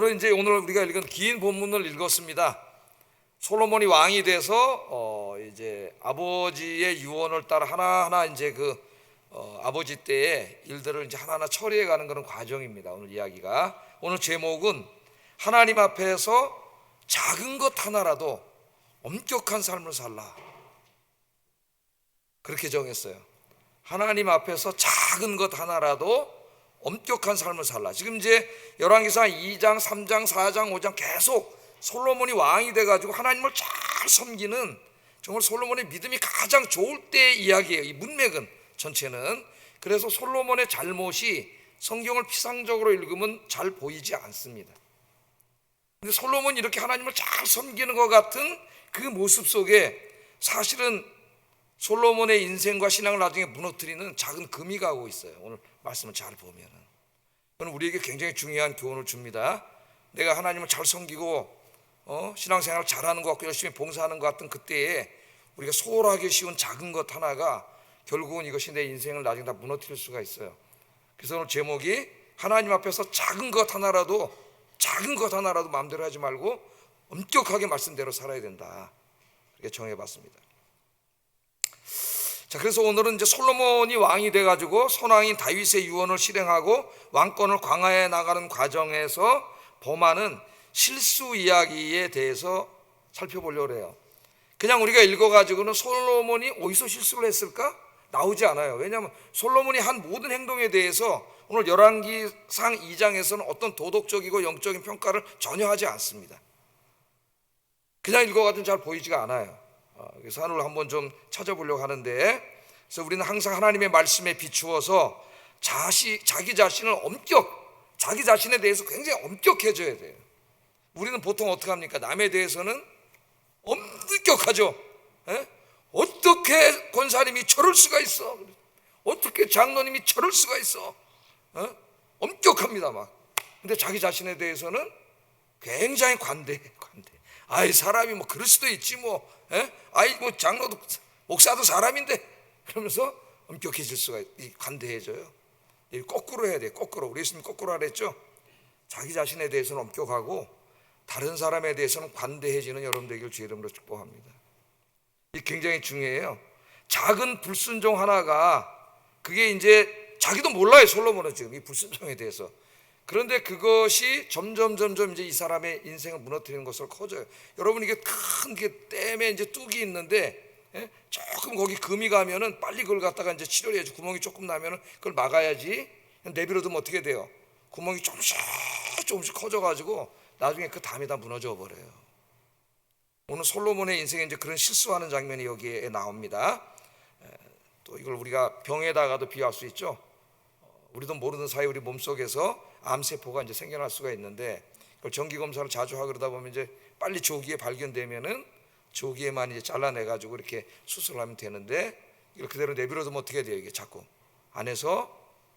그리고 이제 오늘 우리가 읽은 긴 본문을 읽었습니다. 솔로몬이 왕이 돼서 이제 아버지의 유언을 따라 하나하나 이제 아버지 때의 일들을 이제 하나하나 처리해 가는 그런 과정입니다. 오늘 이야기가. 오늘 제목은 하나님 앞에서 작은 것 하나라도 엄격한 삶을 살라. 그렇게 정했어요. 하나님 앞에서 작은 것 하나라도 엄격한 삶을 살라. 지금 이제 열왕기상 2장, 3장, 4장, 5장 계속 솔로몬이 왕이 돼가지고 하나님을 잘 섬기는, 정말 솔로몬의 믿음이 가장 좋을 때의 이야기예요. 이 문맥은 전체는. 그래서 솔로몬의 잘못이 성경을 피상적으로 읽으면 잘 보이지 않습니다. 근데 솔로몬이 이렇게 하나님을 잘 섬기는 것 같은 그 모습 속에 사실은 솔로몬의 인생과 신앙을 나중에 무너뜨리는 작은 금이 가고 있어요. 오늘 말씀을 잘 보면은 그건 우리에게 굉장히 중요한 교훈을 줍니다. 내가 하나님을 잘 섬기고 신앙생활을 잘하는 것 같고 열심히 봉사하는 것 같은 그때에 우리가 소홀하게 쉬운 작은 것 하나가 결국은 이것이 내 인생을 나중에 다 무너뜨릴 수가 있어요. 그래서 오늘 제목이 하나님 앞에서 작은 것 하나라도 마음대로 하지 말고 엄격하게 말씀대로 살아야 된다, 이렇게 정해봤습니다. 자, 그래서 오늘은 이제 솔로몬이 왕이 돼가지고 선왕인 다윗의 유언을 실행하고 왕권을 강화해 나가는 과정에서 범하는 실수 이야기에 대해서 살펴보려고 해요. 그냥 우리가 읽어가지고는 솔로몬이 어디서 실수를 했을까? 나오지 않아요. 왜냐하면 솔로몬이 한 모든 행동에 대해서 오늘 열왕기상 2장에서는 어떤 도덕적이고 영적인 평가를 전혀 하지 않습니다. 그냥 읽어가지고는 잘 보이지가 않아요. 그래서 하늘을 한번 좀 찾아보려고 하는데, 그래서 우리는 항상 하나님의 말씀에 비추어서 자기 자신에 대해서 굉장히 엄격해져야 돼요. 우리는 보통 어떻게 합니까? 남에 대해서는 엄격하죠. 어떻게 권사님이 저럴 수가 있어? 어떻게 장로님이 저럴 수가 있어? 엄격합니다 막. 근데 자기 자신에 대해서는 굉장히 관대해. 아이, 사람이 뭐 그럴 수도 있지 뭐. 아이, 뭐 장로도 목사도 사람인데, 그러면서 엄격해질 수가, 관대해져요. 거꾸로 해야 돼. 거꾸로. 우리 예수님 거꾸로 하랬죠. 자기 자신에 대해서는 엄격하고 다른 사람에 대해서는 관대해지는 여러분 되길 주의 이름으로 축복합니다. 이게 굉장히 중요해요. 작은 불순종 하나가, 그게 이제 자기도 몰라요. 솔로몬은 지금 이 불순종에 대해서. 그런데 그것이 점점 이제 이 사람의 인생을 무너뜨리는 것으로 커져요. 여러분, 이게 큰 댐에 이제 뚝이 있는데, 조금 거기 금이 가면은 빨리 그걸 갖다가 이제 치료를 해야지. 구멍이 조금 나면은 그걸 막아야지. 내버려두면 어떻게 돼요? 구멍이 조금씩 커져가지고 나중에 그 담이 다 무너져 버려요. 오늘 솔로몬의 인생에 이제 그런 실수하는 장면이 여기에 나옵니다. 또 이걸 우리가 병에다가도 비유할 수 있죠. 우리도 모르는 사이에 우리 몸속에서 암세포가 이제 생겨날 수가 있는데, 그걸 정기 검사를 자주 하고 그러다 보면 이제 빨리 조기에 발견되면은 조기에만 이제 잘라내가지고 이렇게 수술하면 되는데, 이걸 그대로 내버려두면 어떻게 돼요? 이게 자꾸 안에서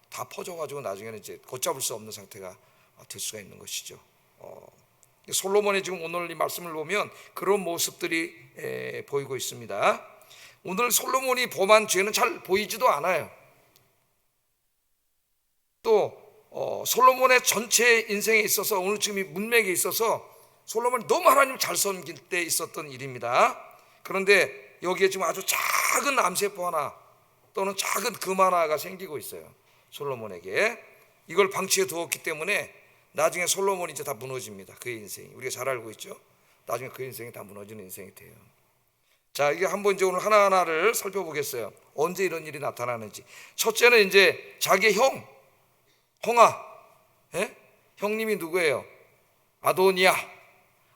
다 퍼져가지고 나중에는 이제 걷잡을 수 없는 상태가 될 수가 있는 것이죠. 솔로몬의 지금 오늘 이 말씀을 보면 그런 모습들이 보이고 있습니다. 오늘 솔로몬이 범한 죄는 잘 보이지도 않아요. 또 솔로몬의 전체 인생에 있어서, 오늘 지금 이 문맥에 있어서 솔로몬이 너무 하나님을 잘 섬길 때 있었던 일입니다. 그런데 여기에 지금 아주 작은 암세포 하나 또는 작은 금 하나가 생기고 있어요. 솔로몬에게. 이걸 방치해 두었기 때문에 나중에 솔로몬이 이제 다 무너집니다. 그의 인생이. 우리가 잘 알고 있죠. 나중에 그 인생이 다 무너지는 인생이 돼요. 자, 이게 한번 이제 오늘 하나하나를 살펴보겠어요. 언제 이런 일이 나타나는지. 첫째는 이제 자기의 홍아, 형님이 누구예요?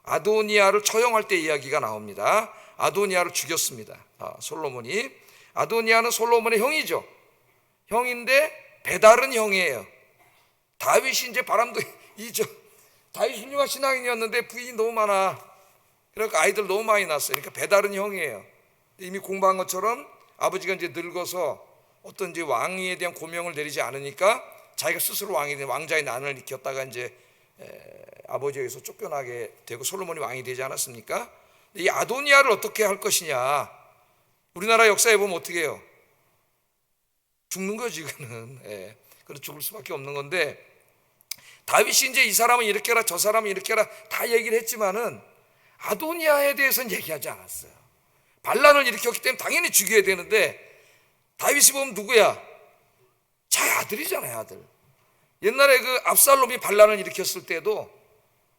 아도니아를 처형할 때 이야기가 나옵니다. 아도니아를 죽였습니다. 솔로몬이. 아도니아는 솔로몬의 형이죠. 형인데 배다른 형이에요. 다윗이 이제 다윗 훌륭한 신앙인이었는데 부인이 너무 많아. 그러니까 아이들 너무 많이 낳았어요. 그러니까 배다른 형이에요. 이미 공부한 것처럼 아버지가 이제 늙어서 어떤 이제 왕위에 대한 고명을 내리지 않으니까 자기가 스스로 왕이 된 왕자의 난을 익혔다가 이제 아버지에게서 쫓겨나게 되고 솔로몬이 왕이 되지 않았습니까? 이 아도니아를 어떻게 할 것이냐. 우리나라 역사에 보면 어떻게 해요? 죽는 거지, 그는. 그래서 죽을 수밖에 없는 건데, 다윗이 이제 이 사람은 이렇게 해라 저 사람은 이렇게 해라 다 얘기를 했지만은 아도니아에 대해서는 얘기하지 않았어요. 반란을 일으켰기 때문에 당연히 죽여야 되는데 다윗이 보면 누구야? 자기 아들이잖아요, 아들. 옛날에 그 압살롬이 반란을 일으켰을 때도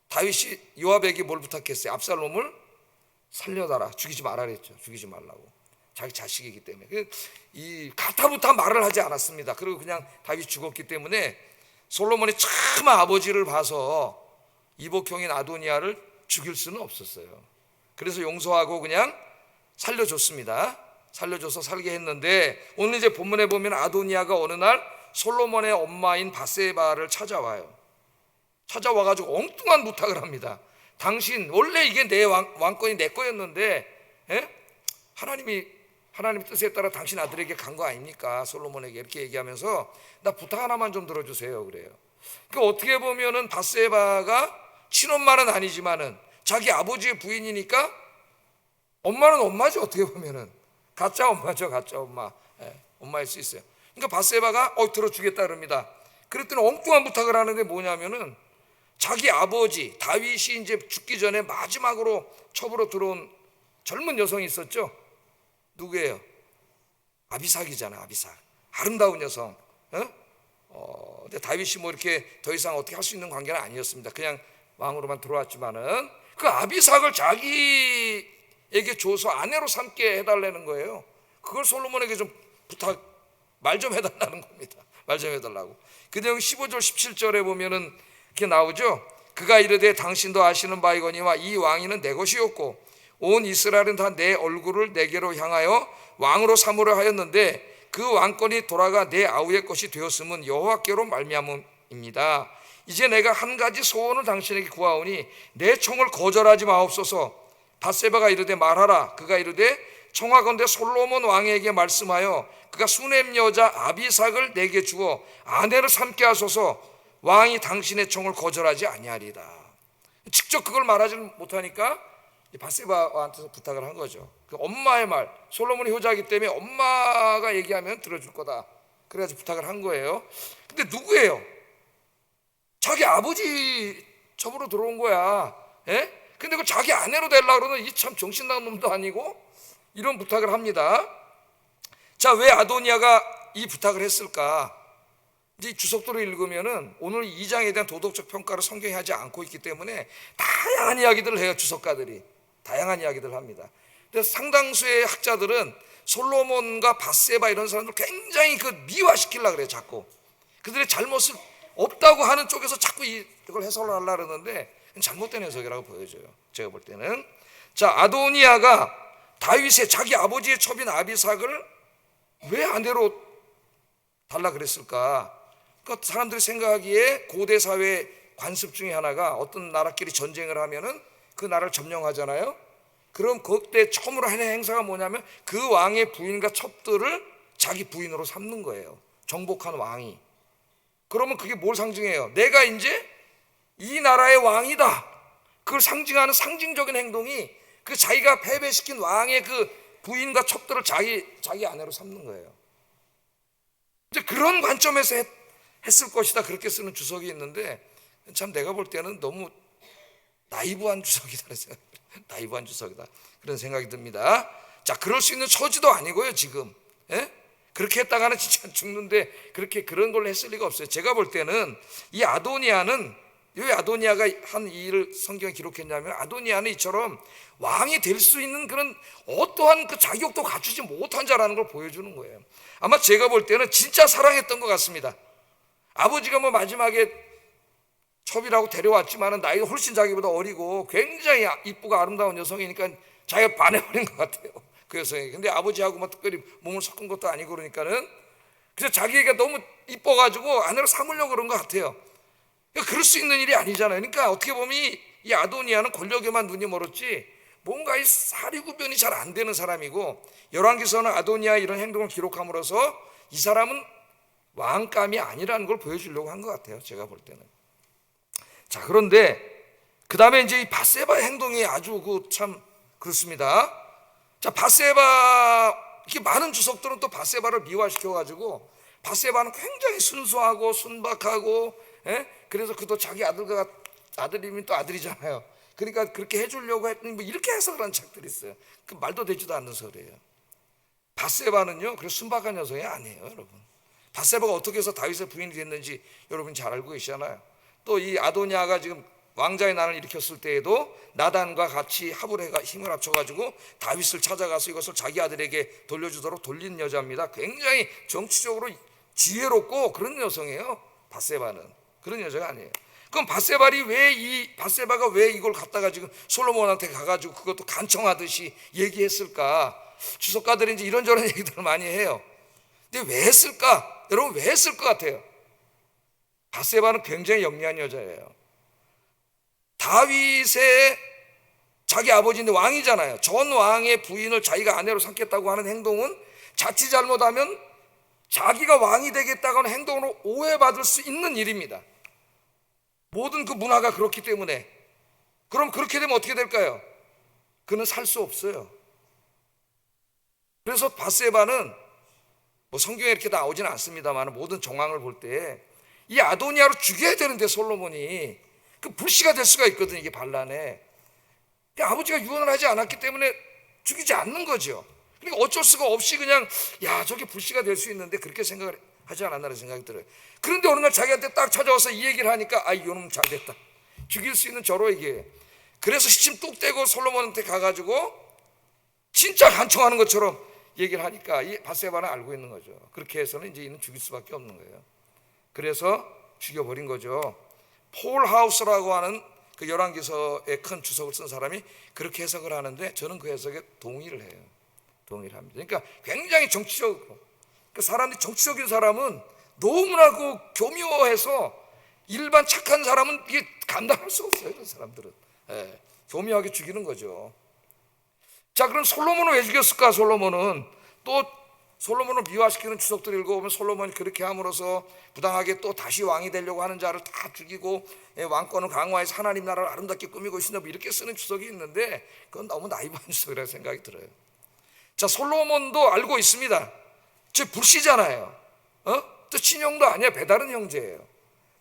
다윗이 요압에게 뭘 부탁했어요? 압살롬을 살려달라, 죽이지 말라 그랬죠. 죽이지 말라고. 자기 자식이기 때문에 이 가타부타 말을 하지 않았습니다. 그리고 그냥 다윗이 죽었기 때문에 솔로몬이 참 아버지를 봐서 이복형인 아도니아를 죽일 수는 없었어요. 그래서 용서하고 그냥 살려줬습니다. 살려줘서 살게 했는데 오늘 이제 본문에 보면 아도니아가 어느 날 솔로몬의 엄마인 바세바를 찾아와요. 찾아와가지고 엉뚱한 부탁을 합니다. 당신 원래 이게 내 왕권이 내 거였는데 하나님 뜻에 따라 당신 아들에게 간 거 아닙니까? 솔로몬에게 이렇게 얘기하면서 나 부탁 하나만 좀 들어주세요 그래요. 그 어떻게 보면은 바세바가 친엄마는 아니지만은 자기 아버지의 부인이니까 엄마는 엄마죠. 어떻게 보면은 가짜 엄마죠. 가짜 엄마. 엄마일 수 있어요. 그러니까 바세바가 들어주겠다 그럽니다. 그랬더니 엉뚱한 부탁을 하는데 뭐냐면은 자기 아버지 다윗이 이제 죽기 전에 마지막으로 첩으로 들어온 젊은 여성이 있었죠. 누구예요? 아비삭이잖아. 아비삭. 아름다운 여성. 근데 다윗이 뭐 이렇게 더 이상 어떻게 할 수 있는 관계는 아니었습니다. 그냥 왕으로만 들어왔지만은 그 아비삭을 자기에게 줘서 아내로 삼게 해달라는 거예요. 그걸 솔로몬에게 좀 부탁, 말 좀 해달라는 겁니다. 말 좀 해달라고. 그 내용 15절 17절에 보면은 이렇게 나오죠. 그가 이르되 당신도 아시는 바이거니와 이 왕위는 내 것이었고 온 이스라엘은 다 내 얼굴을 내게로 향하여 왕으로 삼으려 하였는데 그 왕권이 돌아가 내 아우의 것이 되었음은 여호와께로 말미암음입니다. 이제 내가 한 가지 소원을 당신에게 구하오니 내 청을 거절하지 마옵소서. 바세바가 이르되 말하라. 그가 이르되 청하건대 솔로몬 왕에게 말씀하여 그가 수넴 여자 아비삭을 내게 주어 아내를 삼게 하소서. 왕이 당신의 청을 거절하지 아니하리다. 직접 그걸 말하지 못하니까 바세바한테 부탁을 한 거죠. 그 엄마의 말, 솔로몬이 효자이기 때문에 엄마가 얘기하면 들어줄 거다. 그래가지고 부탁을 한 거예요. 근데 누구예요? 자기 아버지 첩으로 들어온 거야. 근데 그 자기 아내로 되려고 그러는 이 참 정신 나간 놈도 아니고 이런 부탁을 합니다. 자, 왜 아도니아가 이 부탁을 했을까? 이제 주석도를 읽으면은 오늘 2장에 대한 도덕적 평가를 성경이 하지 않고 있기 때문에 다양한 이야기들을 해요. 주석가들이 다양한 이야기들을 합니다. 그래서 상당수의 학자들은 솔로몬과 바세바 이런 사람들 굉장히 미화시키려고 그래요. 자꾸 그들의 잘못을 없다고 하는 쪽에서 자꾸 이걸 해석을 하려고 그러는데 잘못된 해석이라고 보여져요. 제가 볼 때는. 자, 아도니아가 다윗의 자기 아버지의 첩인 아비삭을 왜 아내로 달라 그랬을까? 그러니까 사람들이 생각하기에 고대 사회 관습 중에 하나가 어떤 나라끼리 전쟁을 하면은 그 나라를 점령하잖아요. 그럼 그때 처음으로 하는 행사가 뭐냐면 그 왕의 부인과 첩들을 자기 부인으로 삼는 거예요. 정복한 왕이. 그러면 그게 뭘 상징해요? 내가 이제 이 나라의 왕이다. 그걸 상징하는 상징적인 행동이 그 자기가 패배시킨 왕의 그 부인과 첩들을 자기 아내로 삼는 거예요. 이제 그런 관점에서 했을 것이다. 그렇게 쓰는 주석이 있는데 참 내가 볼 때는 너무 나이브한 주석이다. 나이브한 주석이다. 그런 생각이 듭니다. 자, 그럴 수 있는 처지도 아니고요, 지금. 그렇게 했다가는 진짜 죽는데 그런 걸 했을 리가 없어요. 제가 볼 때는 이 아도니아는 왜 아도니아가 한 이 일을 성경에 기록했냐면 아도니아는 이처럼 왕이 될 수 있는 그런 어떠한 그 자격도 갖추지 못한 자라는 걸 보여주는 거예요. 아마 제가 볼 때는 진짜 사랑했던 것 같습니다. 아버지가 뭐 마지막에 첩이라고 데려왔지만은 나이가 훨씬 자기보다 어리고 굉장히 이쁘고 아름다운 여성이니까 자기가 반해버린 것 같아요. 그 여성이. 근데 아버지하고 뭐 특별히 몸을 섞은 것도 아니고 그러니까는 그래서 자기가 너무 이뻐가지고 아내로 삼으려고 그런 것 같아요. 그러니까 그럴 수 있는 일이 아니잖아요. 그러니까 어떻게 보면 이 아도니아는 권력에만 눈이 멀었지 뭔가 이 사리구변이 잘 안 되는 사람이고 열왕기서는 아도니아 이런 행동을 기록함으로써 이 사람은 왕감이 아니라는 걸 보여주려고 한 것 같아요. 제가 볼 때는. 자, 그런데 그 다음에 이제 이 바세바의 행동이 아주 참 그렇습니다. 자, 바세바 이렇게 많은 주석들은 또 바세바를 미화시켜가지고 바세바는 굉장히 순수하고 순박하고 그래서 그도 자기 아들이면 또 아들이잖아요. 그러니까 그렇게 해주려고 했더니 뭐 이렇게 해석을 하는 책들이 있어요. 그 말도 되지도 않는 소리예요. 밧세바는요, 그래서 순박한 여성이 아니에요, 여러분. 밧세바가 어떻게 해서 다윗의 부인이 됐는지 여러분 잘 알고 계시잖아요. 또 이 아도니아가 지금 왕자의 난을 일으켰을 때에도 나단과 같이 힘을 합쳐가지고 다윗을 찾아가서 이것을 자기 아들에게 돌려주도록 돌린 여자입니다. 굉장히 정치적으로 지혜롭고 그런 여성이에요. 밧세바는 그런 여자가 아니에요. 그럼 밧세바가 왜 이걸 갖다가 지금 솔로몬한테 가가지고 그것도 간청하듯이 얘기했을까? 주석가들이 이제 이런저런 얘기들을 많이 해요. 근데 왜 했을까? 여러분 왜 했을 것 같아요? 밧세바는 굉장히 영리한 여자예요. 다윗의 자기 아버지인데 왕이잖아요. 전 왕의 부인을 자기가 아내로 삼겠다고 하는 행동은 자칫 잘못하면 자기가 왕이 되겠다고 하는 행동으로 오해받을 수 있는 일입니다. 모든 그 문화가 그렇기 때문에. 그럼 그렇게 되면 어떻게 될까요? 그는 살 수 없어요. 그래서 밧세바는 뭐 성경에 이렇게 나오지는 않습니다만 모든 정황을 볼 때 이 아도니아로 죽여야 되는데 솔로몬이 그 불씨가 될 수가 있거든요. 이게 반란에. 아버지가 유언을 하지 않았기 때문에 죽이지 않는 거죠. 그러니까 어쩔 수가 없이 그냥 저게 불씨가 될 수 있는데 그렇게 생각을 하지 않았나라는 생각이 들어요. 그런데 어느 날 자기한테 딱 찾아와서 이 얘기를 하니까 이놈 잘 됐다. 죽일 수 있는 저로 얘기해. 그래서 시침 뚝 떼고 솔로몬한테 가가지고 진짜 간청하는 것처럼 얘기를 하니까 이 밧세바는 알고 있는 거죠. 그렇게 해서는 이제 이는 죽일 수밖에 없는 거예요. 그래서 죽여버린 거죠. 폴 하우스라고 하는 그 열왕기서의 큰 주석을 쓴 사람이 그렇게 해석을 하는데 저는 그 해석에 동의를 해요. 동의를 합니다. 그러니까 굉장히 정치적으로, 그 사람들이 정치적인 사람은 너무나고 교묘해서 일반 착한 사람은 이게 감당할 수 없어요. 이런 사람들은 교묘하게 죽이는 거죠. 자, 그럼 솔로몬은 왜 죽였을까? 솔로몬을 미화시키는 주석들 읽어보면 솔로몬이 그렇게 함으로써 부당하게 또 다시 왕이 되려고 하는 자를 다 죽이고 왕권을 강화해서 하나님 나라를 아름답게 꾸미고 있습니다. 뭐 이렇게 쓰는 주석이 있는데 그건 너무 나이브한 주석이라는 생각이 들어요. 자, 솔로몬도 알고 있습니다. 저 불씨잖아요. 또 친형도 아니야. 배다른 형제예요.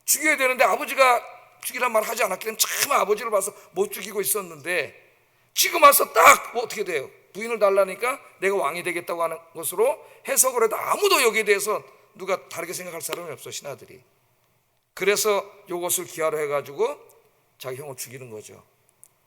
죽여야 되는데 아버지가 죽이란 말 하지 않았기 때문에 참 아버지를 봐서 못 죽이고 있었는데 지금 와서 딱 어떻게 돼요? 부인을 달라니까 내가 왕이 되겠다고 하는 것으로 해석을 해도 아무도 여기에 대해서 누가 다르게 생각할 사람이 없어, 신하들이. 그래서 이것을 기하로 해가지고 자기 형을 죽이는 거죠.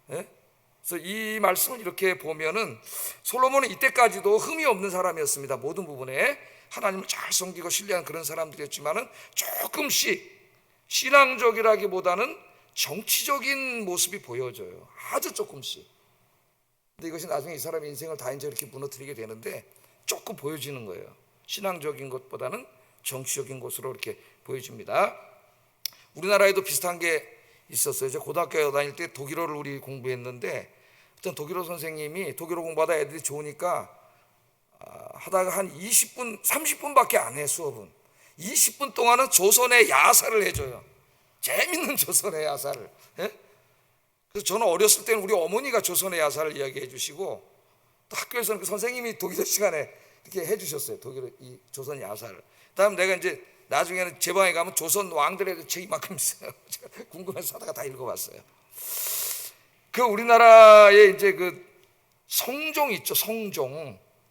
그래서 이 말씀을 이렇게 보면은 솔로몬은 이때까지도 흠이 없는 사람이었습니다. 모든 부분에 하나님을 잘 섬기고 신뢰한 그런 사람들이었지만은 조금씩 신앙적이라기보다는 정치적인 모습이 보여져요. 아주 조금씩. 근데 이것이 나중에 이 사람의 인생을 다 이제 이렇게 무너뜨리게 되는데 조금 보여지는 거예요. 신앙적인 것보다는 정치적인 것으로 이렇게 보여집니다. 우리나라에도 비슷한 게 있었어요. 제가 고등학교 다닐 때 독일어를 우리 공부했는데 어떤 독일어 선생님이 독일어 공부하다 애들이 좋으니까 하다가 한 20분, 30분밖에 안 해, 수업은. 20분 동안은 조선의 야사를 해줘요. 재밌는 조선의 야사를. 그래서 저는 어렸을 때는 우리 어머니가 조선의 야사를 이야기해 주시고 또 학교에서는 그 선생님이 독일어 시간에 이렇게 해 주셨어요. 독일어 이 조선 야사를. 다음 내가 이제 나중에는 제 방에 가면 조선 왕들의 책이 이만큼 있어요. 제가 궁금해서 하다가 다 읽어봤어요. 그 우리나라에 이제 그 성종 있죠.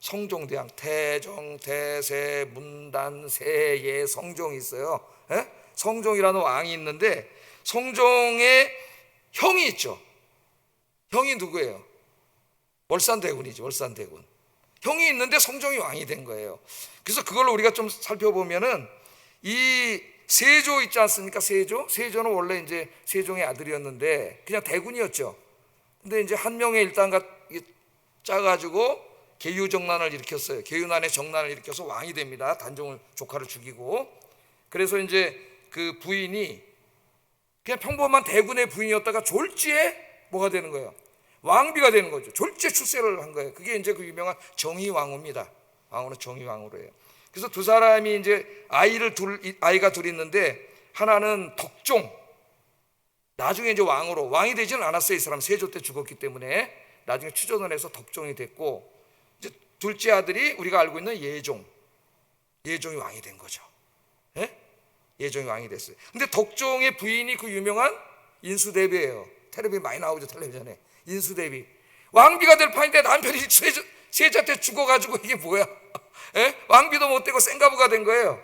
성종대왕 태종, 태세, 문단, 세예, 성종이 있어요. 성종이라는 왕이 있는데 성종의 형이 있죠. 형이 누구예요? 월산대군이죠. 월산대군. 형이 있는데 성종이 왕이 된 거예요. 그래서 그걸로 우리가 좀 살펴보면은 이 세조 있지 않습니까? 세조는 원래 이제 세종의 아들이었는데 그냥 대군이었죠. 근데 이제 한 명의 일당가 짜가지고 계유정난을 일으켰어요. 계유난의 정난을 일으켜서 왕이 됩니다. 단종을 조카를 죽이고. 그래서 이제 그 부인이 그냥 평범한 대군의 부인이었다가 졸지에 뭐가 되는 거예요? 왕비가 되는 거죠. 졸지에 출세를 한 거예요. 그게 이제 그 유명한 정의왕후입니다. 왕후는 정의왕후로 해요. 그래서 두 사람이 이제 아이가 둘 있는데 하나는 덕종. 나중에 이제 왕이 되지는 않았어요. 이 사람 세조 때 죽었기 때문에 나중에 추존을 해서 덕종이 됐고 이제 둘째 아들이 우리가 알고 있는 예종이 왕이 된 거죠. 예종이 왕이 됐어요. 근데 덕종의 부인이 그 유명한 인수대비예요. 텔레비전 많이 나오죠, 텔레비전에. 인수대비. 왕비가 될 판인데 남편이 세자 때 죽어가지고 이게 뭐야? 예? 왕비도 못 되고 생가부가 된 거예요,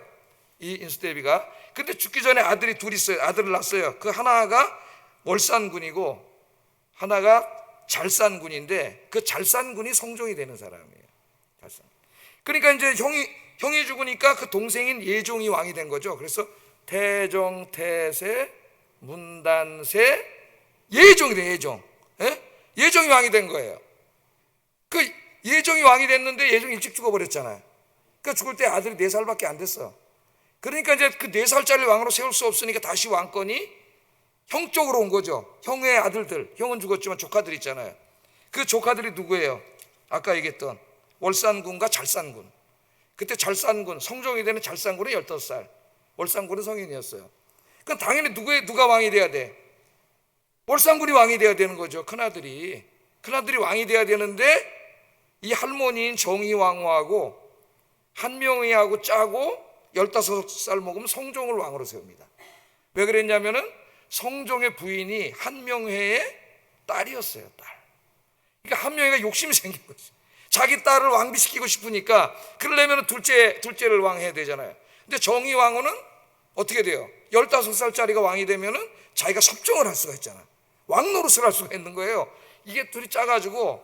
이 인수대비가. 근데 죽기 전에 아들이 둘 있어요. 아들을 낳았어요. 그 하나가 월산군이고 하나가 잘산군인데, 그 잘산군이 성종이 되는 사람이에요. 잘산. 그러니까 이제 형이 죽으니까 그 동생인 예종이 왕이 된 거죠. 그래서 태종, 태세, 문단세, 예종이 돼. 예종. 예? 예종이 왕이 된 거예요. 그 예종이 왕이 됐는데 예종이 일찍 죽어버렸잖아요. 그러니까 죽을 때 아들이 4살밖에 안 됐어. 그러니까 이제 그 4살짜리 왕으로 세울 수 없으니까 다시 왕권이 형 쪽으로 온 거죠. 형의 아들들, 형은 죽었지만 조카들 있잖아요. 그 조카들이 누구예요? 아까 얘기했던 월산군과 잘산군. 그때 잘산군, 성종이 되는 잘산군은 15살, 월산군은 성인이었어요. 그럼 당연히 누가 왕이 돼야 돼? 월산군이 왕이 돼야 되는 거죠. 큰아들이 왕이 돼야 되는데, 이 할머니인 정의왕후하고 한명회하고 짜고 15살 먹으면 성종을 왕으로 세웁니다. 왜 그랬냐면은 성종의 부인이 한명회의 딸이었어요. 딸. 그러니까 한명회가 욕심이 생긴 거지. 자기 딸을 왕비시키고 싶으니까, 그러려면 둘째를 왕해야 되잖아요. 근데 정의왕후는 어떻게 돼요? 15살짜리가 왕이 되면은 자기가 섭정을 할 수가 있잖아. 왕 노릇을 할 수가 있는 거예요. 이게 둘이 짜가지고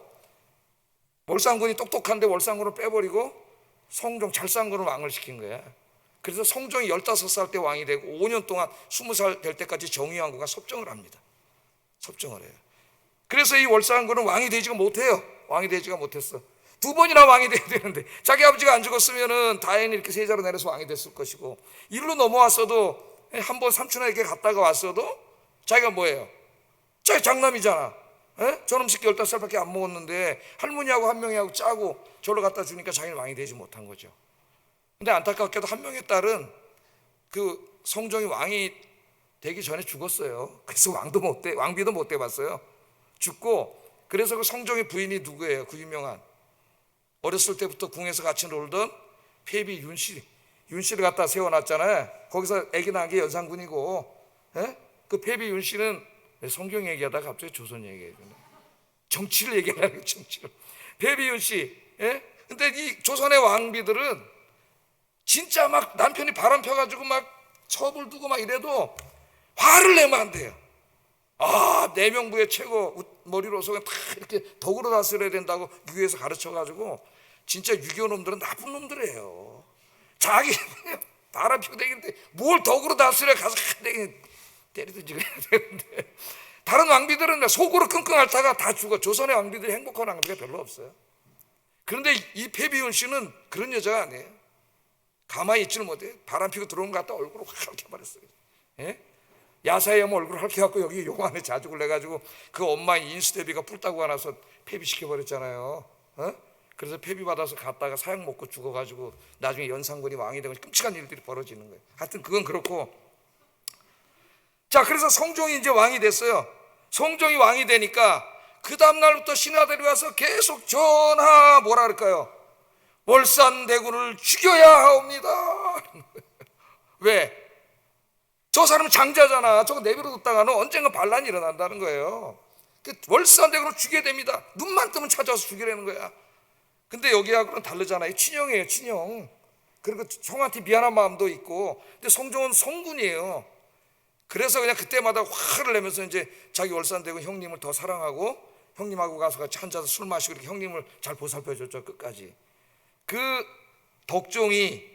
월산군이 똑똑한데 월산군을 빼버리고 성종 잘산군을 왕을 시킨 거야. 그래서 성종이 15살 때 왕이 되고 5년 동안 20살 될 때까지 정의왕후가 섭정을 합니다. 섭정을 해요. 그래서 이 월산군은 왕이 되지가 못해요. 왕이 되지가 못했어. 2번이나 왕이 돼야 되는데, 자기 아버지가 안 죽었으면은 다행히 이렇게 세자로 내려서 왕이 됐을 것이고, 일로 넘어왔어도 한 번 삼촌에게 갔다가 왔어도 자기가 뭐예요? 자기 장남이잖아. 저놈 새끼 15살밖에 안 먹었는데 할머니하고 한명회하고 짜고 저를 갖다 주니까 자기는 왕이 되지 못한 거죠. 근데 안타깝게도 한명회 딸은 그 성종이 왕이 되기 전에 죽었어요. 그래서 왕비도 못 돼봤어요. 죽고, 그래서 그 성종의 부인이 누구예요? 그 유명한 어렸을 때부터 궁에서 같이 놀던 폐비 윤씨를 갖다 세워놨잖아요. 거기서 아기 낳은 게 연산군이고, 그 폐비 윤씨는 성경 얘기하다가 갑자기 조선 얘기해요. 정치를 얘기하는 거예요. 정치를. 폐비 윤씨. 근데 이 조선의 왕비들은 진짜 막 남편이 바람 펴가지고 막 첩을 두고 막 이래도 화를 내면 안 돼요. 내명부의 최고 머리로서 다 이렇게 덕으로 다스려야 된다고 유교에서 가르쳐가지고, 진짜 유교 놈들은 나쁜 놈들이에요. 자기 바람 피고 다니는데 뭘 덕으로 다스려, 가서 때리든지 그래야 되는데, 다른 왕비들은 속으로 끙끙 앓다가 다 죽어. 조선의 왕비들이 행복한 왕비가 별로 없어요. 그런데 이 폐비윤 씨는 그런 여자가 아니에요. 가만히 있지를 못해. 바람 피고 들어온 것 같다 얼굴을 확 헐켜버렸어요. 야사에 오면 얼굴을 헐켜갖고 여기 용 안에 자죽을 내가지고 그 엄마인 인수대비가 뿔 따고 나서 폐비시켜버렸잖아요. 그래서 폐비 받아서 갔다가 사형 먹고 죽어가지고 나중에 연산군이 왕이 되고 끔찍한 일들이 벌어지는 거예요. 하여튼 그건 그렇고, 자, 그래서 성종이 이제 왕이 됐어요. 성종이 왕이 되니까 그 다음날부터 신하들이 와서 계속 전하, 뭐라 그럴까요? 월산대군을 죽여야 하옵니다. 왜? 저 사람은 장자잖아. 저거 내버려뒀다가는 언젠가 반란이 일어난다는 거예요. 월산대군을 죽여야 됩니다. 눈만 뜨면 찾아와서 죽이라는 거야. 근데 여기하고는 다르잖아요. 친형이에요, 친형. 그리고 형한테 미안한 마음도 있고. 근데 성종은 성군이에요. 그래서 그냥 그때마다 화를 내면서 이제 자기 월산대군 형님을 더 사랑하고, 형님하고 가서 같이 앉아서 술 마시고 이렇게 형님을 잘 보살펴줬죠, 끝까지. 그 덕종이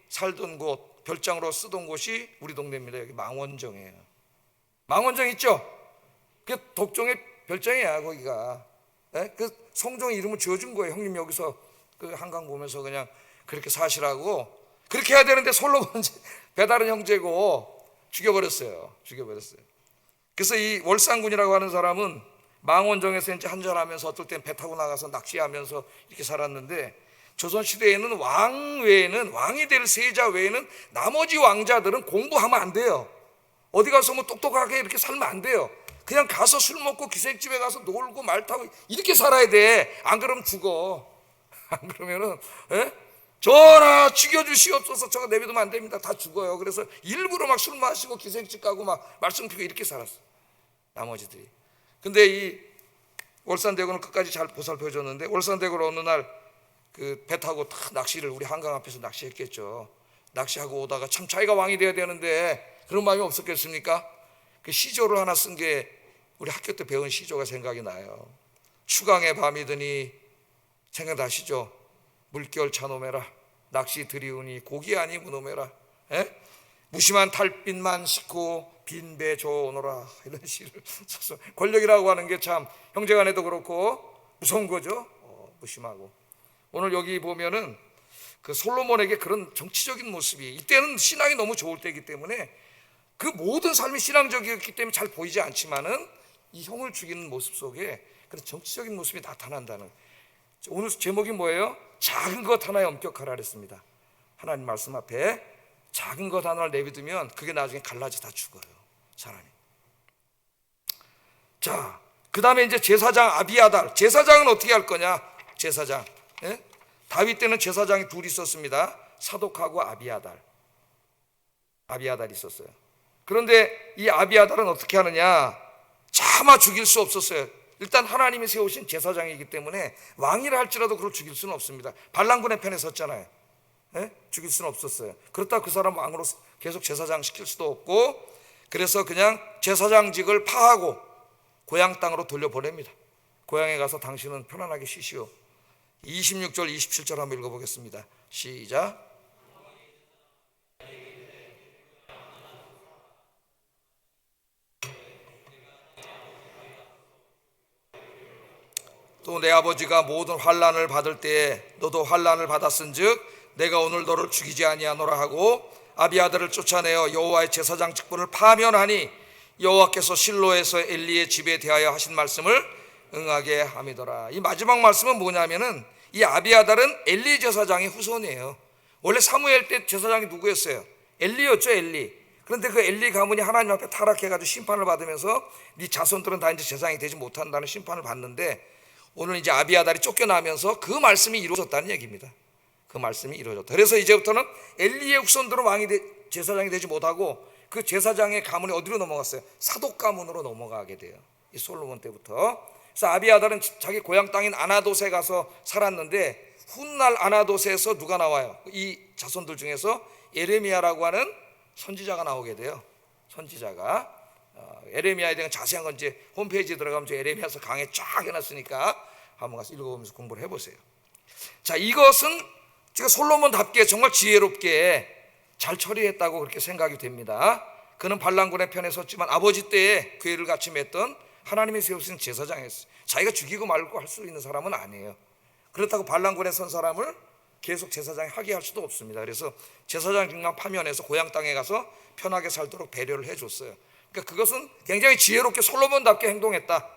살던 곳, 별장으로 쓰던 곳이 우리 동네입니다. 여기 망원정이에요. 망원정 있죠? 그게 덕종의 별장이야, 거기가. 그 성종의 이름을 지어준 거예요. 형님 여기서 그 한강 보면서 그냥 그렇게 사시라고. 그렇게 해야 되는데 솔로몬 배다른 형제고 죽여버렸어요. 그래서 이 월산군이라고 하는 사람은 망원정에서 이제 한잔하면서 어떨 땐 배 타고 나가서 낚시하면서 이렇게 살았는데, 조선시대에는 왕이 될 세자 외에는 나머지 왕자들은 공부하면 안 돼요. 어디 가서 뭐 똑똑하게 이렇게 살면 안 돼요. 그냥 가서 술 먹고 기생집에 가서 놀고 말 타고 이렇게 살아야 돼. 안 그러면 죽어. 안 그러면은 전하 죽여주시옵소서. 저거 내비두면 안 됩니다. 다 죽어요. 그래서 일부러 막 술 마시고 기생집 가고 막 말썽 피고 이렇게 살았어, 나머지들이. 근데 이 월산대군은 끝까지 잘 보살펴줬는데, 월산대군 어느 날 그 배 타고 다 낚시를 우리 한강 앞에서 낚시했겠죠. 낚시하고 오다가 참 자기가 왕이 돼야 되는데 그런 마음이 없었겠습니까? 그 시조를 하나 쓴 게 우리 학교 때 배운 시조가 생각이 나요. 추강의 밤이 드니, 생각나시죠? 물결 차노매라, 낚시 들이우니 고기 아니 무노매라, 무심한 달빛만 싣고 빈배 줘오너라, 이런 시를 써서. 권력이라고 하는 게 참 형제간에도 그렇고 무서운 거죠. 무심하고. 오늘 여기 보면은 그 솔로몬에게 그런 정치적인 모습이, 이때는 신앙이 너무 좋을 때이기 때문에 그 모든 삶이 신앙적이었기 때문에 잘 보이지 않지만은 이 형을 죽이는 모습 속에 그런 정치적인 모습이 나타난다는. 오늘 제목이 뭐예요? 작은 것 하나에 엄격하라 그랬습니다. 하나님 말씀 앞에 작은 것 하나를 내비두면 그게 나중에 갈라져 다 죽어요, 사람이. 자, 그 다음에 이제 제사장 아비아달. 제사장은 어떻게 할 거냐? 제사장, 다윗 때는 제사장이 둘이 있었습니다. 사독하고 아비아달이 있었어요. 그런데 이 아비아달은 어떻게 하느냐? 차마 죽일 수 없었어요. 일단 하나님이 세우신 제사장이기 때문에 왕이라 할지라도 그걸 죽일 수는 없습니다. 발랑군의 편에 섰잖아요. 죽일 수는 없었어요. 그렇다고 그 사람 왕으로 계속 제사장 시킬 수도 없고, 그래서 그냥 제사장직을 파하고 고향 땅으로 돌려보냅니다. 고향에 가서 당신은 편안하게 쉬시오. 26절 27절 한번 읽어보겠습니다. 시작. 또 내 아버지가 모든 환난을 받을 때에 너도 환난을 받았은즉 내가 오늘 너를 죽이지 아니하노라 하고 아비아들을 쫓아내어 여호와의 제사장 직분을 파면하니 여호와께서 실로에서 엘리의 집에 대하여 하신 말씀을 응하게 함이더라. 이 마지막 말씀은 뭐냐면은 이 아비아달은 엘리 제사장의 후손이에요. 원래 사무엘 때 제사장이 누구였어요? 엘리였죠, 엘리. 그런데 그 엘리 가문이 하나님 앞에 타락해가지고 심판을 받으면서 네 자손들은 다 이제 제사장이 되지 못한다는 심판을 받는데, 오늘 이제 아비아달이 쫓겨나면서 그 말씀이 이루어졌다는 얘기입니다. 그 말씀이 이루어졌다. 그래서 이제부터는 엘리의 후손들은 제사장이 되지 못하고 그 제사장의 가문이 어디로 넘어갔어요? 사독 가문으로 넘어가게 돼요, 이 솔로몬 때부터. 그래서 아비아달은 자기 고향 땅인 아나돗에 가서 살았는데, 훗날 아나돗에서 누가 나와요? 이 자손들 중에서 예레미야라고 하는 선지자가 나오게 돼요. 선지자가. 예레미야에 대한 자세한 건 이제 홈페이지에 들어가면 예레미야서 강의 쫙 해놨으니까 한번 가서 읽어보면서 공부를 해보세요. 자, 이것은 제가 솔로몬답게 정말 지혜롭게 잘 처리했다고 그렇게 생각이 됩니다. 그는 반란군의 편에 섰지만 아버지 때에 괴를 같이 맺던 하나님이 세우신 제사장이었어요. 자기가 죽이고 말고 할 수 있는 사람은 아니에요. 그렇다고 반란군에 선 사람을 계속 제사장이 하게 할 수도 없습니다. 그래서 제사장 직만 파면해서 고향 땅에 가서 편하게 살도록 배려를 해줬어요. 그러니까 그것은 굉장히 지혜롭게 솔로몬답게 행동했다.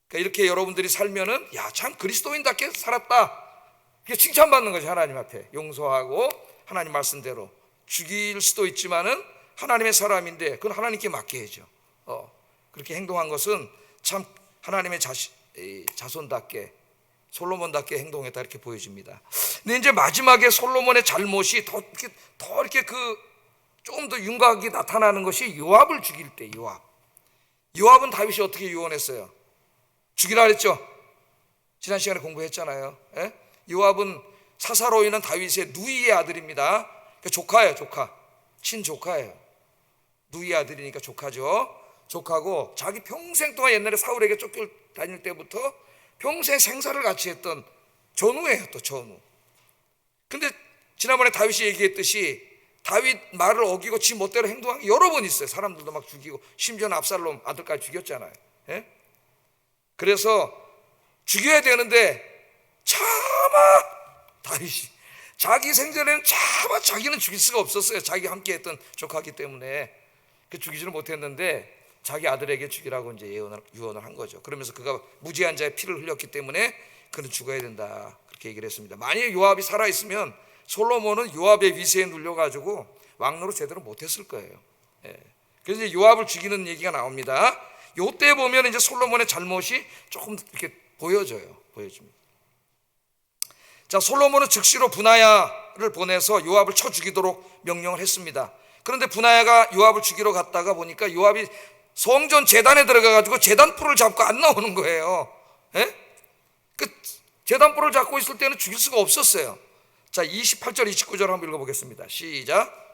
그러니까 이렇게 여러분들이 살면은 야, 참 그리스도인답게 살았다, 이게 칭찬받는 거죠. 하나님 앞에 용서하고 하나님 말씀대로. 죽일 수도 있지만은 하나님의 사람인데 그건 하나님께 맡겨야죠. 그렇게 행동한 것은 참 하나님의 자손답게, 솔로몬답게 행동했다, 이렇게 보여집니다. 근데 이제 마지막에 솔로몬의 잘못이 더 이렇게 조금 더 윤곽이 나타나는 것이 요압을 죽일 때. 요압은 다윗이 어떻게 유언했어요? 죽이라 그랬죠. 지난 시간에 공부했잖아요. 요압은 사사로이는 다윗의 누이의 아들입니다. 그러니까 조카예요, 조카. 친조카예요. 누이의 아들이니까 조카죠. 조카고 자기 평생 동안 옛날에 사울에게 쫓겨다닐 때부터 평생 생사를 같이 했던 전우예요, 또 전우. 근데 지난번에 다윗이 얘기했듯이 다윗 말을 어기고 지 멋대로 행동한 게 여러 번 있어요. 사람들도 막 죽이고, 심지어는 압살롬 아들까지 죽였잖아요. 그래서 죽여야 되는데 차마 다윗이 자기 생전에는 차마 자기는 죽일 수가 없었어요. 자기 함께 했던 조카기 때문에 죽이지는 못했는데 자기 아들에게 죽이라고 이제 유언을 한 거죠. 그러면서 그가 무지한 자의 피를 흘렸기 때문에 그는 죽어야 된다, 그렇게 얘기를 했습니다. 만약에 요압이 살아있으면 솔로몬은 요압의 위세에 눌려가지고 왕노로 제대로 못했을 거예요. 그래서 이제 요압을 죽이는 얘기가 나옵니다. 요때 보면 이제 솔로몬의 잘못이 조금 이렇게 보여집니다. 자, 솔로몬은 즉시로 분하야를 보내서 요압을 쳐 죽이도록 명령을 했습니다. 그런데 분하야가 요압을 죽이러 갔다가 보니까 요압이 성전 제단에 들어가가지고 제단불을 잡고 안 나오는 거예요. 예? 그 제단불을 잡고 있을 때는 죽일 수가 없었어요. 자, 28절 29절 한번 읽어보겠습니다. 시작.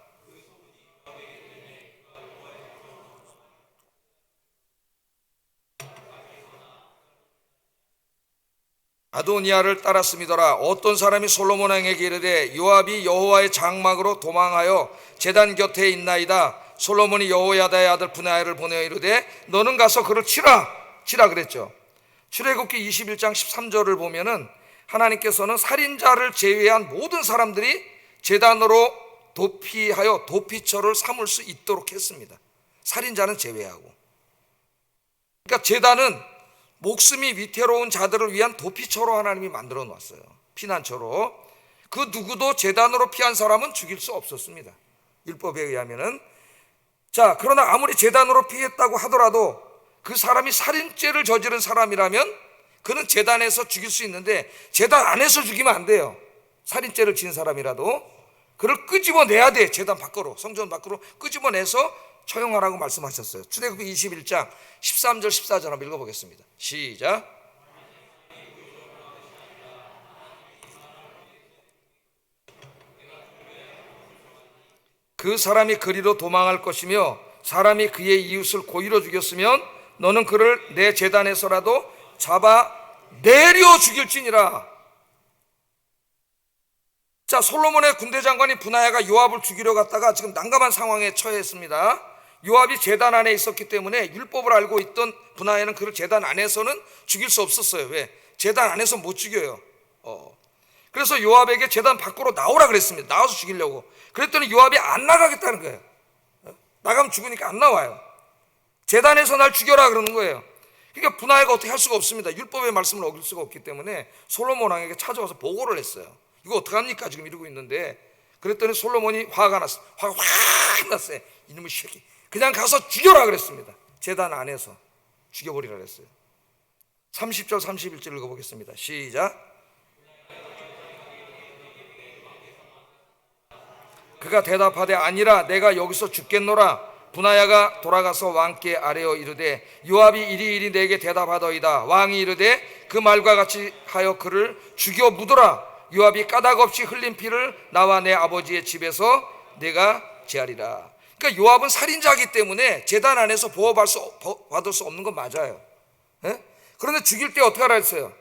아도니아를 따랐음이더라. 어떤 사람이 솔로몬 왕에게 이르되 요압이 여호와의 장막으로 도망하여 제단 곁에 있나이다. 솔로몬이 여호야다의 아들 분하야를 보내어 이르되 너는 가서 그를 치라 그랬죠. 출애굽기 21장 13절을 보면은 하나님께서는 살인자를 제외한 모든 사람들이 제단으로 도피하여 도피처를 삼을 수 있도록 했습니다. 살인자는 제외하고. 그러니까 제단은 목숨이 위태로운 자들을 위한 도피처로 하나님이 만들어 놨어요. 피난처로. 그 누구도 제단으로 피한 사람은 죽일 수 없었습니다. 율법에 의하면은. 자, 그러나 아무리 제단으로 피했다고 하더라도 그 사람이 살인죄를 저지른 사람이라면 그는 제단에서 죽일 수 있는데 제단 안에서 죽이면 안 돼요. 살인죄를 지은 사람이라도 그를 끄집어내야 돼. 제단 밖으로, 성전 밖으로 끄집어내서 처형하라고 말씀하셨어요. 출애굽기 21장 13절 14절 한번 읽어보겠습니다. 시작. 그 사람이 그리로 도망할 것이며 사람이 그의 이웃을 고의로 죽였으면 너는 그를 내 제단에서라도 잡아 내려 죽일지니라. 자, 솔로몬의 군대 장관인 분하야가 요압을 죽이려 갔다가 지금 난감한 상황에 처했습니다. 요압이 제단 안에 있었기 때문에 율법을 알고 있던 분하야는 그를 제단 안에서는 죽일 수 없었어요. 왜? 제단 안에서 못 죽여요. 그래서 요압에게 제단 밖으로 나오라 그랬습니다. 나와서 죽이려고. 그랬더니 요압이 안 나가겠다는 거예요. 나가면 죽으니까 안 나와요. 제단에서 날 죽여라 그러는 거예요. 그러니까 분하야가 어떻게 할 수가 없습니다. 율법의 말씀을 어길 수가 없기 때문에 솔로몬 왕에게 찾아와서 보고를 했어요. 이거 어떡합니까? 지금 이러고 있는데. 그랬더니 솔로몬이 화가 났어요. 화가 확 났어요. 이놈의 새끼. 그냥 가서 죽여라 그랬습니다. 제단 안에서 죽여버리라 그랬어요. 30절 31절 읽어보겠습니다. 시작. 그가 대답하되 아니라 내가 여기서 죽겠노라. 분하야가 돌아가서 왕께 아뢰어 이르되 요압이 이리이리 내게 대답하더이다. 왕이 이르되 그 말과 같이 하여 그를 죽여 묻어라. 요압이 까닭 없이 흘린 피를 나와 내 아버지의 집에서 내가 제하리라. 그러니까 요압은 살인자이기 때문에 제단 안에서 보호받을 수 없는 건 맞아요. 예? 그런데 죽일 때 어떻게 하라 했어요?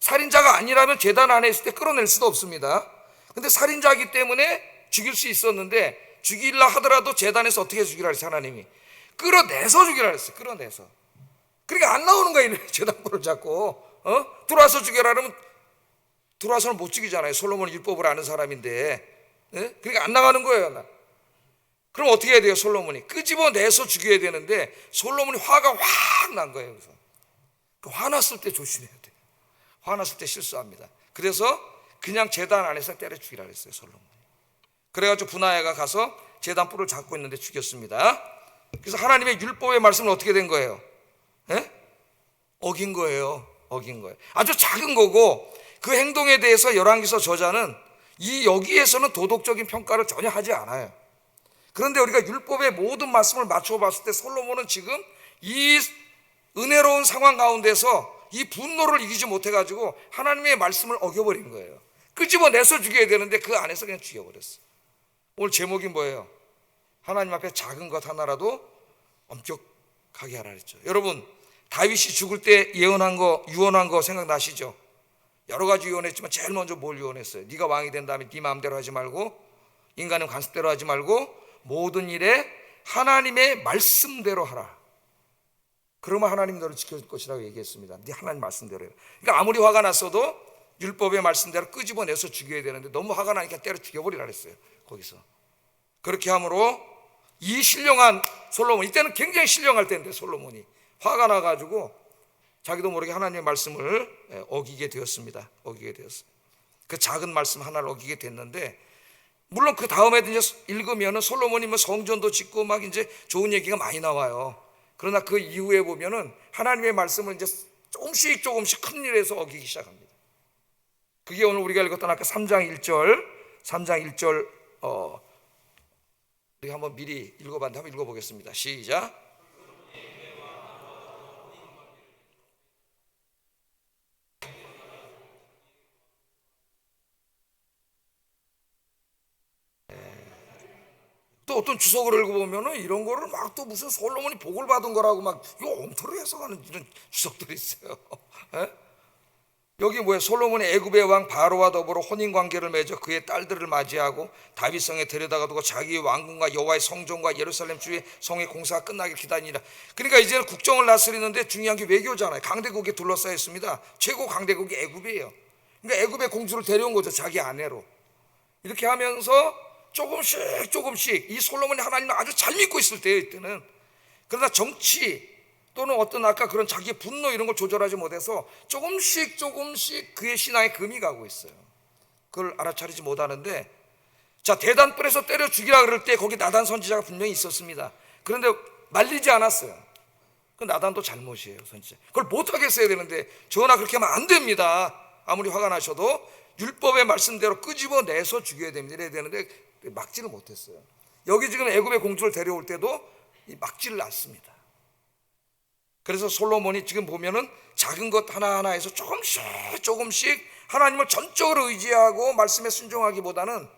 살인자가 아니라면 제단 안에 있을 때 끌어낼 수도 없습니다. 근데 살인자이기 때문에 죽일 수 있었는데 죽이려 하더라도 제단에서 어떻게 죽이라 했어요? 하나님이 끌어내서 죽이라 했어요. 끌어내서. 그러니까 안 나오는 거예요. 제단불을 잡고 들어와서 죽여라 그러면 들어와서는 못 죽이잖아요. 솔로몬은 율법을 아는 사람인데. 예? 그러니까 안 나가는 거예요. 그럼 어떻게 해야 돼요? 솔로몬이 끄집어내서 죽여야 되는데 솔로몬이 화가 확 난 거예요. 그래서 화났을 때 조심해야 돼요. 화났을 때 실수합니다. 그래서 그냥 제단 안에서 때려 죽이라 그랬어요. 솔로몬이. 그래가지고 분하야가 가서 제단 뿔을 잡고 있는데 죽였습니다. 그래서 하나님의 율법의 말씀은 어떻게 된 거예요? 예? 어긴 거예요. 어긴 거예요. 아주 작은 거고 그 행동에 대해서 열왕기서 저자는 여기에서는 도덕적인 평가를 전혀 하지 않아요. 그런데 우리가 율법의 모든 말씀을 맞춰 봤을 때 솔로몬은 지금 이 은혜로운 상황 가운데서 이 분노를 이기지 못해가지고 하나님의 말씀을 어겨버린 거예요. 끄집어내서 죽여야 되는데 그 안에서 그냥 죽여버렸어요. 오늘 제목이 뭐예요? 하나님 앞에 작은 것 하나라도 엄격하게 하라 그랬죠. 여러분, 다윗이 죽을 때 예언한 거, 유언한 거 생각나시죠? 여러 가지 유언했지만 제일 먼저 뭘 유언했어요? 네가 왕이 된 다음에 네 마음대로 하지 말고 인간의 관습대로 하지 말고 모든 일에 하나님의 말씀대로 하라. 그러면 하나님이 너를 지켜줄 것이라고 얘기했습니다. 네 하나님 말씀대로 해요. 그러니까 아무리 화가 났어도 율법의 말씀대로 끄집어내서 죽여야 되는데 너무 화가 나니까 때려 죽여버리라 그랬어요. 거기서. 그렇게 함으로 이 신령한 솔로몬, 이때는 굉장히 신령할 때인데 솔로몬이 화가 나가지고 자기도 모르게 하나님의 말씀을 어기게 되었습니다. 어기게 되었어요. 그 작은 말씀 하나를 어기게 됐는데, 물론 그 다음에도 이제 읽으면은 솔로몬이 뭐 성전도 짓고 막 이제 좋은 얘기가 많이 나와요. 그러나 그 이후에 보면은 하나님의 말씀을 이제 조금씩 큰 일에서 어기기 시작합니다. 그게 오늘 우리가 읽었던 아까 3장 1절 우리 한번 미리 읽어봤는데 한번 읽어보겠습니다. 시작. 또 어떤 주석을 읽어보면은 이런 거를 막 또 무슨 솔로몬이 복을 받은 거라고 막 이거 엉터리 해석하는 이런 주석들이 있어요. 에? 여기 뭐야? 솔로몬이 애굽의 왕 바로와 더불어 혼인 관계를 맺어 그의 딸들을 맞이하고 다윗성에 데려다가 두고 자기의 왕궁과 여호와의 성전과 예루살렘 주의 성의 공사가 끝나길 기다리니라. 그러니까 이제는 국정을 다스리는데 중요한 게 외교잖아요. 강대국에 둘러싸여 있습니다. 최고 강대국이 애굽이에요. 그러니까 애굽의 공주를 데려온 거죠. 자기 아내로. 이렇게 하면서 조금씩 이 솔로몬이 하나님을 아주 잘 믿고 있을 때예요. 이때는. 그러나 정치 또는 어떤 아까 그런 자기의 분노 이런 걸 조절하지 못해서 조금씩 그의 신앙에 금이 가고 있어요. 그걸 알아차리지 못하는데, 자, 대단불에서 때려 죽이라 그럴 때 거기 나단 선지자가 분명히 있었습니다. 그런데 말리지 않았어요. 그 나단도 잘못이에요. 선지자 그걸 못하게 했어야 되는데, 전하 그렇게 하면 안 됩니다. 아무리 화가 나셔도 율법의 말씀대로 끄집어내서 죽여야 됩니다. 이래야 되는데 막지를 못했어요. 여기 지금 애굽의 공주를 데려올 때도 막지를 않습니다. 그래서 솔로몬이 지금 보면은 작은 것 하나하나에서 조금씩 하나님을 전적으로 의지하고 말씀에 순종하기보다는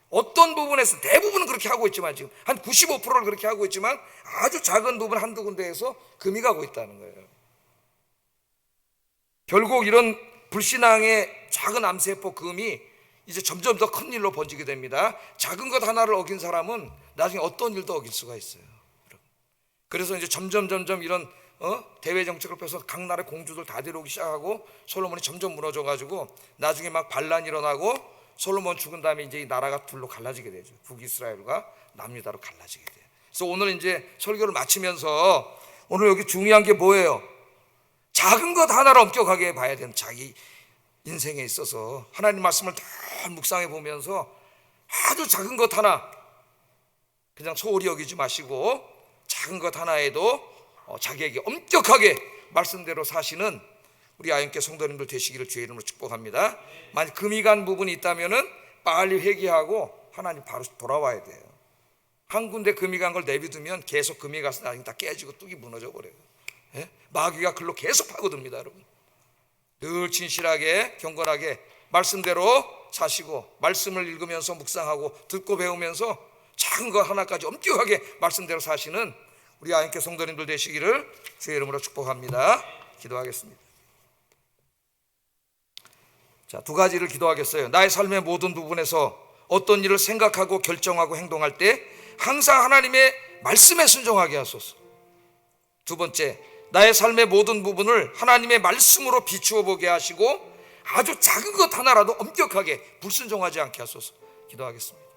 어떤 부분에서, 대부분은 그렇게 하고 있지만 지금 한 95%를 그렇게 하고 있지만 아주 작은 부분 한두 군데에서 금이 가고 있다는 거예요. 결국 이런 불신앙의 작은 암세포 금이 이제 점점 더 큰 일로 번지게 됩니다. 작은 것 하나를 어긴 사람은 나중에 어떤 일도 어길 수가 있어요. 그래서 이제 점점 이런 대외 정책을 펴서 각 나라의 공주들 다 데려오기 시작하고 솔로몬이 점점 무너져가지고 나중에 막 반란이 일어나고 솔로몬 죽은 다음에 이제 이 나라가 둘로 갈라지게 되죠. 북이스라엘과 남유다로 갈라지게 돼요. 그래서 오늘 이제 설교를 마치면서 오늘 여기 중요한 게 뭐예요? 작은 것 하나를 엄격하게 봐야 되는, 자기 인생에 있어서 하나님 말씀을 다 묵상해 보면서 아주 작은 것 하나 그냥 소홀히 여기지 마시고 작은 것 하나에도 자기에게 엄격하게 말씀대로 사시는 우리 아연께 성도님들 되시기를 주의 이름으로 축복합니다. 만약 금이 간 부분이 있다면은 빨리 회개하고 하나님 바로 돌아와야 돼요. 한 군데 금이 간 걸 내비두면 계속 금이 가서 나중에 다 깨지고 뚝이 무너져 버려요. 예? 마귀가 글로 계속 파고듭니다. 여러분 늘 진실하게 경건하게 말씀대로 사시고 말씀을 읽으면서 묵상하고 듣고 배우면서 작은 것 하나까지 엄격하게 말씀대로 사시는 우리 아연께 성도님들 되시기를 주의 이름으로 축복합니다. 기도하겠습니다. 자, 두 가지를 기도하겠어요. 나의 삶의 모든 부분에서 어떤 일을 생각하고 결정하고 행동할 때 항상 하나님의 말씀에 순종하게 하소서. 두 번째, 나의 삶의 모든 부분을 하나님의 말씀으로 비추어 보게 하시고 아주 작은 것 하나라도 엄격하게 불순종하지 않게 하소서. 기도하겠습니다.